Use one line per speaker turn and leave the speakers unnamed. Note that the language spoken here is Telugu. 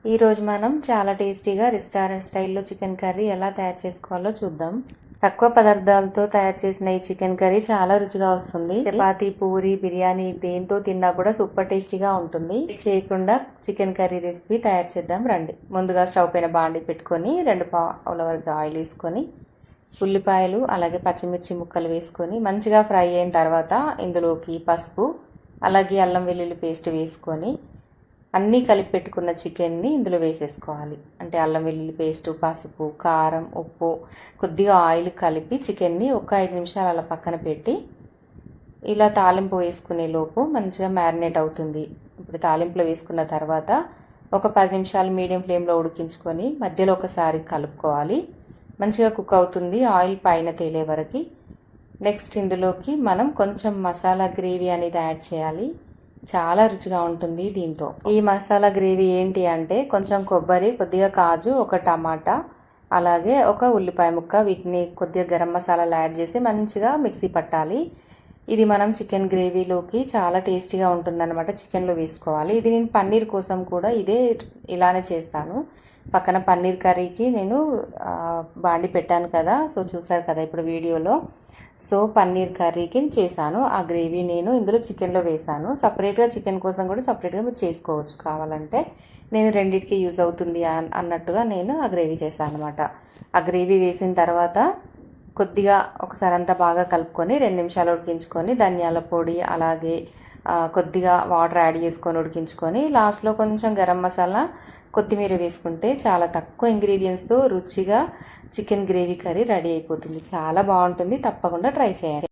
ఈరోజు మనం చాలా టేస్టీగా రెస్టారెంట్ స్టైల్లో చికెన్ కర్రీ ఎలా తయారు చేసుకోవాలో చూద్దాం. తక్కువ పదార్థాలతో తయారు చేసిన ఈ చికెన్ కర్రీ చాలా రుచిగా వస్తుంది. చపాతీ, పూరి, బిర్యానీ దేంతో తిన్నా కూడా సూపర్ టేస్టీగా ఉంటుంది. చేయకుండా చికెన్ కర్రీ రెసిపీ తయారు చేద్దాం రండి. ముందుగా స్టవ్ పైన బాండి పెట్టుకొని 2 పావుల వరకు ఆయిల్ వేసుకొని ఉల్లిపాయలు అలాగే పచ్చిమిర్చి ముక్కలు వేసుకొని మంచిగా ఫ్రై అయిన తర్వాత ఇందులోకి పసుపు అలాగే అల్లం వెల్లుల్లి పేస్ట్ వేసుకొని అన్నీ కలిపి పెట్టుకున్న చికెన్ని ఇందులో వేసేసుకోవాలి. అంటే అల్లం వెల్లుల్లి పేస్టు, పసుపు, కారం, ఉప్పు, కొద్దిగా ఆయిల్ కలిపి చికెన్ని ఒక 5 నిమిషాలు అలా పక్కన పెట్టి ఇలా తాలింపు వేసుకునే లోపు మంచిగా మ్యారినేట్ అవుతుంది. ఇప్పుడు తాలింపులో వేసుకున్న తర్వాత ఒక 10 నిమిషాలు మీడియం ఫ్లేమ్లో ఉడికించుకొని మధ్యలో ఒకసారి కలుపుకోవాలి. మంచిగా కుక్ అవుతుంది ఆయిల్ పైన తేలే వరకు. నెక్స్ట్ ఇందులోకి మనం కొంచెం మసాలా గ్రేవీ అనేది యాడ్ చేయాలి. చాలా రుచిగా ఉంటుంది దీంతో. ఈ మసాలా గ్రేవీ ఏంటి అంటే కొంచెం కొబ్బరి, కొద్దిగా కాజు, ఒక టమాటా, అలాగే ఒక ఉల్లిపాయ ముక్క, వీటిని కొద్దిగా గరం మసాలాలు యాడ్ చేసి మంచిగా మిక్సీ పట్టాలి. ఇది మనం చికెన్ గ్రేవీలోకి చాలా టేస్టీగా ఉంటుందన్నమాట. చికెన్లో వేసుకోవాలి. ఇది నేను పన్నీర్ కోసం కూడా ఇలానే చేస్తాను. పక్కన పన్నీర్ కర్రీకి నేను బాండి పెట్టాను కదా, సో చూసారు కదా ఇప్పుడు వీడియోలో. సో పన్నీర్ కర్రీకి చేశాను. ఆ గ్రేవీ నేను ఇందులో చికెన్లో వేసాను. సపరేట్గా చికెన్ కోసం కూడా సపరేట్గా మీరు చేసుకోవచ్చు కావాలంటే. నేను రెండింటికి యూజ్ అవుతుంది అన్నట్టుగా నేను ఆ గ్రేవీ చేశాను అనమాట. ఆ గ్రేవీ వేసిన తర్వాత కొద్దిగా ఒకసారి అంతా బాగా కలుపుకొని 2 నిమిషాలు ఉడికించుకొని ధనియాల పొడి అలాగే కొద్దిగా వాటర్ యాడ్ చేసుకొని ఉడికించుకొని లాస్ట్లో కొంచెం గరం మసాలా, కొత్తిమీర వేసుకుంటే చాలా తక్కువ ఇంగ్రీడియంట్స్తో రుచిగా చికెన్ గ్రేవీ కర్రీ రెడీ అయిపోతుంది. చాలా బాగుంటుంది. తప్పకుండా ట్రై చేయండి.